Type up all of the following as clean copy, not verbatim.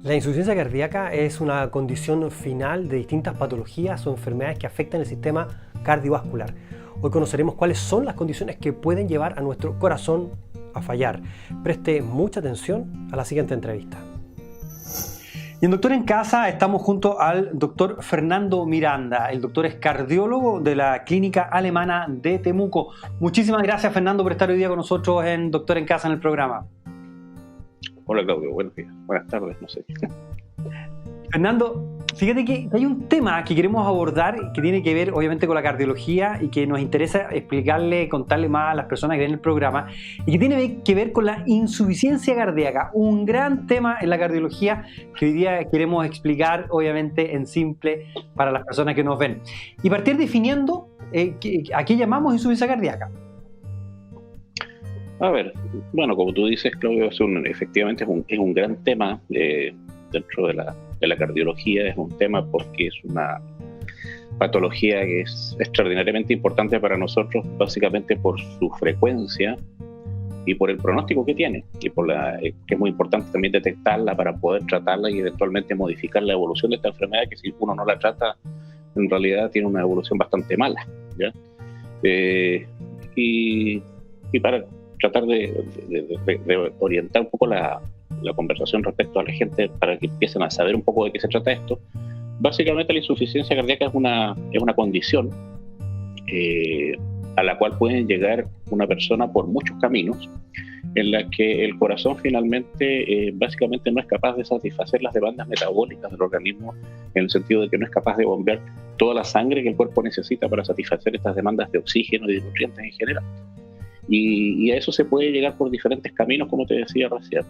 La insuficiencia cardíaca es una condición final de distintas patologías o enfermedades que afectan el sistema cardiovascular. Hoy conoceremos cuáles son las condiciones que pueden llevar a nuestro corazón a fallar. Preste mucha atención a la siguiente entrevista. Y en Doctor en Casa estamos junto al doctor Fernando Miranda. El doctor es cardiólogo de la Clínica Alemana de Temuco. Muchísimas gracias, Fernando, por estar hoy día con nosotros en Doctor en Casa en el programa. Hola, Claudio, buenos días, buenas tardes, no sé. Fernando, fíjate que hay un tema que queremos abordar que tiene que ver obviamente con la cardiología y que nos interesa explicarle, contarle más a las personas que ven el programa, y que tiene que ver con la insuficiencia cardíaca, un gran tema en la cardiología que hoy día queremos explicar obviamente en simple para las personas que nos ven. Y partir definiendo a qué llamamos insuficiencia cardíaca. A ver, bueno, como tú dices, Claudio, efectivamente es un gran tema dentro de la cardiología. Es un tema porque es una patología que es extraordinariamente importante para nosotros, básicamente por su frecuencia y por el pronóstico que tiene, y que es muy importante también detectarla para poder tratarla y eventualmente modificar la evolución de esta enfermedad, que si uno no la trata, en realidad tiene una evolución bastante mala, ¿ya? Y para tratar de orientar un poco la conversación respecto a la gente para que empiecen a saber un poco de qué se trata esto. Básicamente la insuficiencia cardíaca es una condición a la cual pueden llegar una persona por muchos caminos, en la que el corazón finalmente básicamente no es capaz de satisfacer las demandas metabólicas del organismo, en el sentido de que no es capaz de bombear toda la sangre que el cuerpo necesita para satisfacer estas demandas de oxígeno y de nutrientes en general. Y a eso se puede llegar por diferentes caminos, como te decía recién,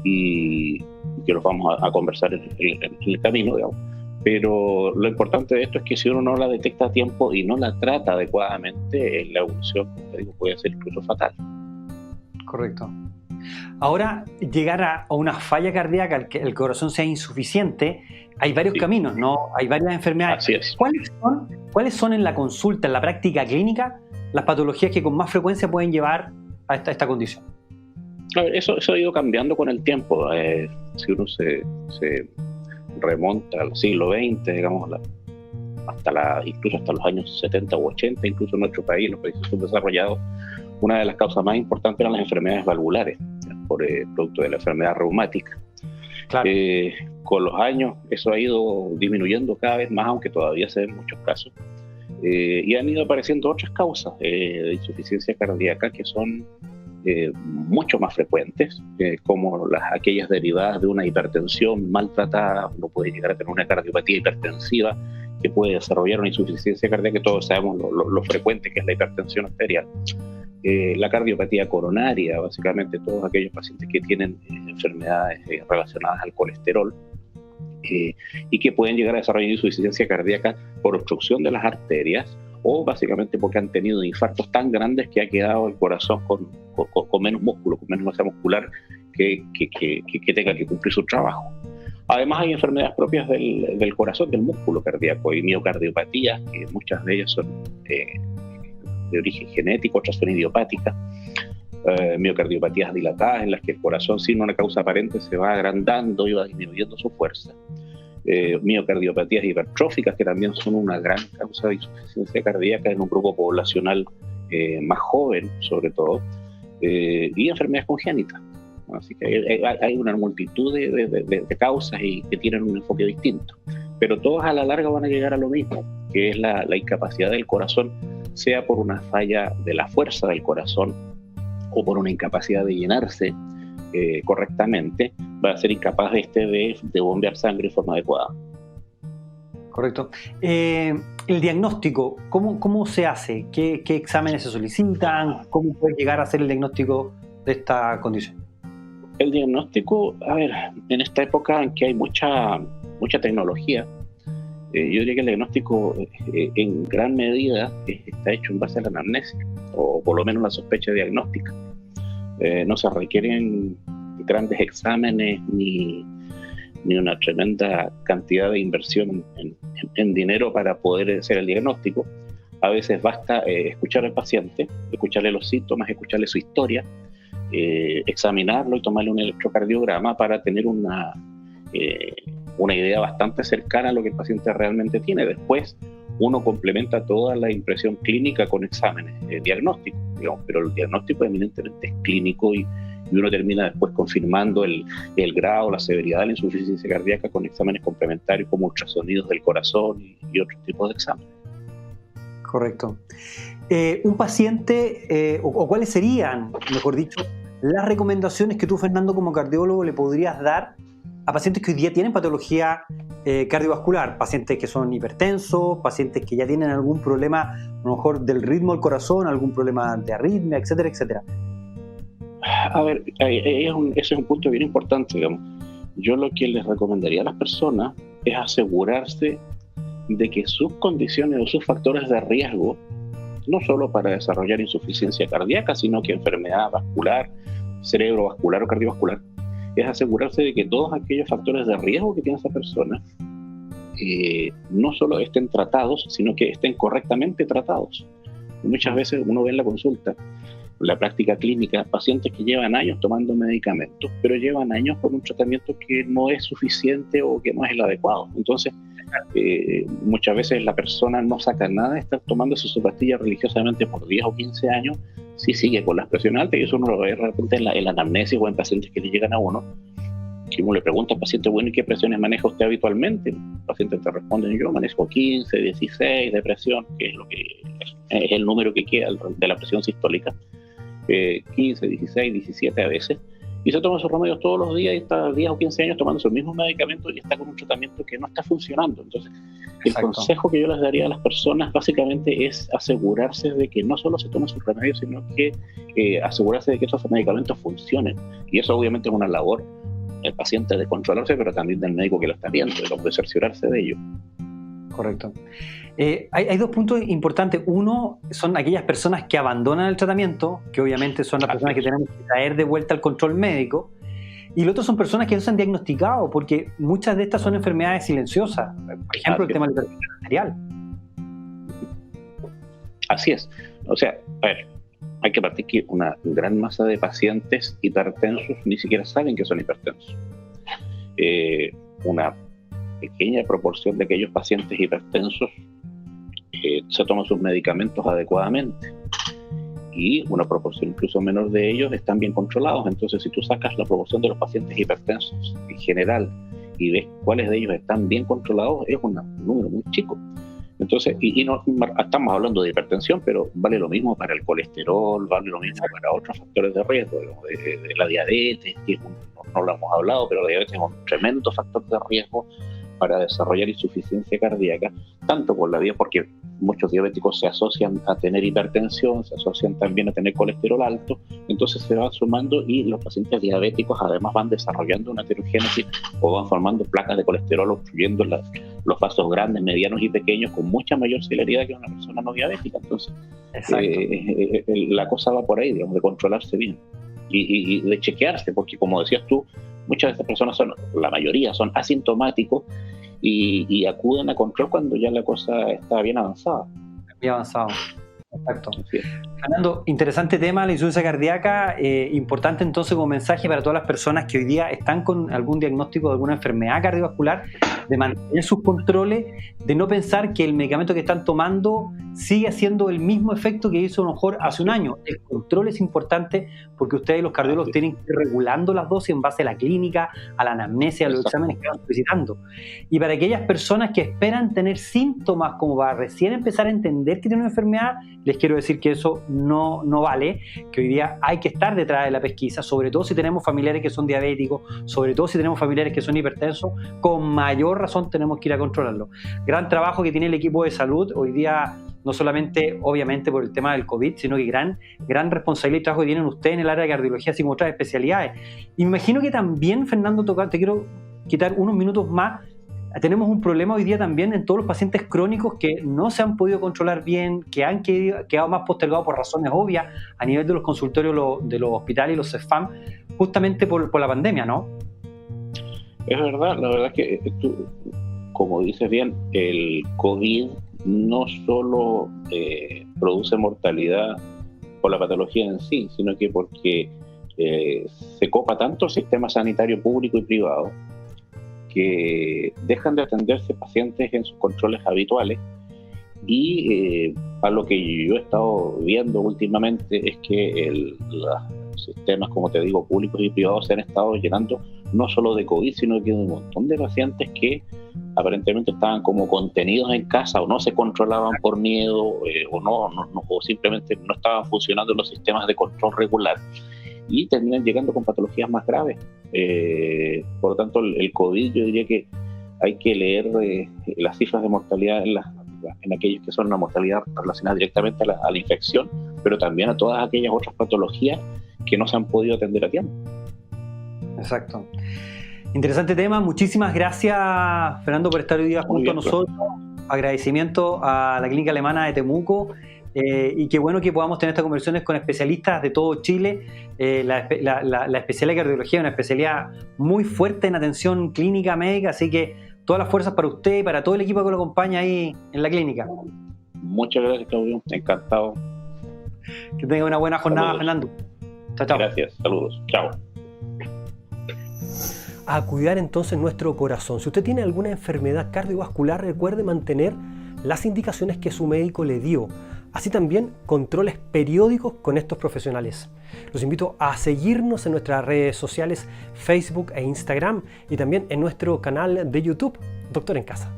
y que los vamos a conversar en el camino, digamos. Pero lo importante de esto es que si uno no la detecta a tiempo y no la trata adecuadamente, la evolución, como te digo, puede ser incluso fatal. Correcto. Ahora, llegar a una falla cardíaca, que el corazón sea insuficiente, hay varios caminos, ¿no? Hay varias enfermedades. Así es. ¿Cuáles son en la consulta, en la práctica clínica, las patologías que con más frecuencia pueden llevar a esta condición? A ver, eso ha ido cambiando con el tiempo. Si uno se remonta al siglo XX, digamos, incluso hasta los años 70 u 80, incluso en nuestro país, los países subdesarrollados, una de las causas más importantes eran las enfermedades valvulares, por producto de la enfermedad reumática. Claro. Con los años eso ha ido disminuyendo cada vez más, aunque todavía se ven muchos casos. Y han ido apareciendo otras causas de insuficiencia cardíaca que son mucho más frecuentes, como aquellas derivadas de una hipertensión maltratada. Uno puede llegar a tener una cardiopatía hipertensiva que puede desarrollar una insuficiencia cardíaca, que todos sabemos lo frecuente que es la hipertensión arterial. La cardiopatía coronaria, básicamente todos aquellos pacientes que tienen enfermedades relacionadas al colesterol, y que pueden llegar a desarrollar insuficiencia cardíaca por obstrucción de las arterias, o básicamente porque han tenido infartos tan grandes que ha quedado el corazón con menos músculo, con menos masa muscular que tenga que cumplir su trabajo. Además hay enfermedades propias del corazón, del músculo cardíaco, y miocardiopatías, que muchas de ellas son de origen genético, otras son idiopáticas. Miocardiopatías dilatadas, en las que el corazón sin una causa aparente se va agrandando y va disminuyendo su fuerza. Miocardiopatías hipertróficas, que también son una gran causa de insuficiencia cardíaca en un grupo poblacional más joven, sobre todo, y enfermedades congénitas. Así que hay una multitud de causas y que tienen un enfoque distinto, pero todas a la larga van a llegar a lo mismo, que es la incapacidad del corazón, sea por una falla de la fuerza del corazón o por una incapacidad de llenarse correctamente, va a ser incapaz de bombear sangre de forma adecuada. Correcto. El diagnóstico, ¿cómo se hace? ¿Qué exámenes se solicitan? ¿Cómo puede llegar a ser el diagnóstico de esta condición? El diagnóstico, a ver, en esta época en que hay mucha tecnología, yo diría que el diagnóstico en gran medida está hecho en base a la anamnesis, o por lo menos la sospecha diagnóstica. No se requieren grandes exámenes ni una tremenda cantidad de inversión en dinero para poder hacer el diagnóstico. A veces basta escuchar al paciente, escucharle los síntomas, escucharle su historia, examinarlo y tomarle un electrocardiograma para tener una idea bastante cercana a lo que el paciente realmente tiene. Después uno complementa toda la impresión clínica con exámenes diagnósticos, digamos, pero el diagnóstico eminentemente es clínico y uno termina después confirmando el grado, la severidad de la insuficiencia cardíaca con exámenes complementarios como ultrasonidos del corazón y otros tipos de exámenes. Correcto. Un paciente, o cuáles serían, mejor dicho, las recomendaciones que tú, Fernando, como cardiólogo, le podrías dar a pacientes que hoy día tienen patología cardiovascular, pacientes que son hipertensos, pacientes que ya tienen algún problema, a lo mejor del ritmo del corazón, algún problema de arritmia, etcétera, etcétera? A ver, ese es un punto bien importante, digamos. Yo lo que les recomendaría a las personas es asegurarse de que sus condiciones o sus factores de riesgo, no solo para desarrollar insuficiencia cardíaca, sino que enfermedad vascular, cerebrovascular o cardiovascular, es asegurarse de que todos aquellos factores de riesgo que tiene esa persona no solo estén tratados, sino que estén correctamente tratados. Muchas veces uno ve en la consulta, en la práctica clínica, pacientes que llevan años tomando medicamentos, pero llevan años con un tratamiento que no es suficiente o que no es el adecuado. Entonces, muchas veces la persona no saca nada de estar tomándose su pastilla religiosamente por 10 o 15 años, si sigue con las presiones altas, y eso uno lo ve de repente en la anamnesis o en pacientes que le llegan a uno, que uno le pregunta al paciente, bueno, ¿y qué presiones maneja usted habitualmente? El paciente te responde, yo manejo 15, 16 de presión, que es el número que queda de la presión sistólica, 15, 16, 17 a veces, y se toma sus remedios todos los días y está 10 o 15 años tomando sus mismos medicamentos y está con un tratamiento que no está funcionando. Entonces, el consejo que yo les daría a las personas básicamente es asegurarse de que no solo se tomen sus remedios, sino que asegurarse de que esos medicamentos funcionen. Y eso obviamente es una labor del paciente de controlarse, pero también del médico que lo está viendo, de cerciorarse de ello. Correcto. Hay dos puntos importantes. Uno, son aquellas personas que abandonan el tratamiento, que obviamente son las personas que tenemos que traer de vuelta al control médico. Y el otro son personas que no se han diagnosticado, porque muchas de estas son enfermedades silenciosas. Por ejemplo, el tema de la hipertensión arterial. Así es. O sea, a ver, hay que partir que una gran masa de pacientes hipertensos ni siquiera saben que son hipertensos. Una pequeña proporción de aquellos pacientes hipertensos se toman sus medicamentos adecuadamente y una proporción incluso menor de ellos están bien controlados. Entonces, si tú sacas la proporción de los pacientes hipertensos en general y ves cuáles de ellos están bien controlados, es un número muy chico. Entonces, y no estamos hablando de hipertensión, pero vale lo mismo para el colesterol, vale lo mismo para otros factores de riesgo, de la diabetes, que no lo hemos hablado, pero la diabetes es un tremendo factor de riesgo para desarrollar insuficiencia cardíaca, tanto por la vía, porque muchos diabéticos se asocian a tener hipertensión, se asocian también a tener colesterol alto, entonces se van sumando y los pacientes diabéticos además van desarrollando una aterogénesis o van formando placas de colesterol obstruyendo los vasos grandes, medianos y pequeños con mucha mayor celeridad que una persona no diabética. Entonces, la cosa va por ahí, digamos, de controlarse bien y de chequearse, porque como decías tú, muchas de estas personas la mayoría son asintomáticos y acuden a control cuando ya la cosa está bien avanzada. Bien avanzado, exacto. Fernando, interesante tema, la insuficiencia cardíaca, importante entonces como mensaje para todas las personas que hoy día están con algún diagnóstico de alguna enfermedad cardiovascular, de mantener sus controles, de no pensar que el medicamento que están tomando sigue haciendo el mismo efecto que hizo a lo mejor hace un año. El control es importante porque ustedes los cardiólogos tienen que ir regulando las dosis en base a la clínica, a la anamnesia, a los exámenes que van solicitando. Y para aquellas personas que esperan tener síntomas como para recién empezar a entender que tienen una enfermedad, les quiero decir que eso no vale, que hoy día hay que estar detrás de la pesquisa, sobre todo si tenemos familiares que son diabéticos, sobre todo si tenemos familiares que son hipertensos, con mayor razón tenemos que ir a controlarlo. Gran trabajo que tiene el equipo de salud hoy día, no solamente obviamente por el tema del COVID, sino que gran responsabilidad y trabajo que tienen ustedes en el área de cardiología, así como otras especialidades. Y me imagino que también, Fernando, te quiero quitar unos minutos más. Tenemos un problema hoy día también en todos los pacientes crónicos que no se han podido controlar bien, que han quedado más postergados por razones obvias a nivel de los consultorios de los hospitales y los CEFAM, justamente por la pandemia, ¿no? Es verdad, la verdad es que tú, como dices bien, el COVID no solo produce mortalidad por la patología en sí, sino que porque se copa tanto el sistema sanitario público y privado que dejan de atenderse pacientes en sus controles habituales y a lo que yo he estado viendo últimamente es que los sistemas, como te digo, públicos y privados se han estado llenando no solo de COVID, sino que de un montón de pacientes que aparentemente estaban como contenidos en casa o no se controlaban por miedo o simplemente no estaban funcionando los sistemas de control regular y terminan llegando con patologías más graves. Por lo tanto, el COVID, yo diría que hay que leer las cifras de mortalidad en aquellos que son una mortalidad relacionada directamente a la infección, pero también a todas aquellas otras patologías que no se han podido atender a tiempo. Exacto. Interesante tema. Muchísimas gracias, Fernando, por estar hoy día junto a nosotros. Agradecimiento a la Clínica Alemana de Temuco. Y qué bueno que podamos tener estas conversaciones con especialistas de todo Chile. La especialidad de cardiología es una especialidad muy fuerte en atención clínica médica, así que todas las fuerzas para usted y para todo el equipo que lo acompaña ahí en la clínica. Muchas gracias, Claudio. Encantado. Que tenga una buena jornada, saludos. Fernando. Chao, chao. Gracias. Saludos. Chao. A cuidar entonces nuestro corazón. Si usted tiene alguna enfermedad cardiovascular, recuerde mantener las indicaciones que su médico le dio. Así también controles periódicos con estos profesionales. Los invito a seguirnos en nuestras redes sociales Facebook e Instagram y también en nuestro canal de YouTube, Doctor en Casa.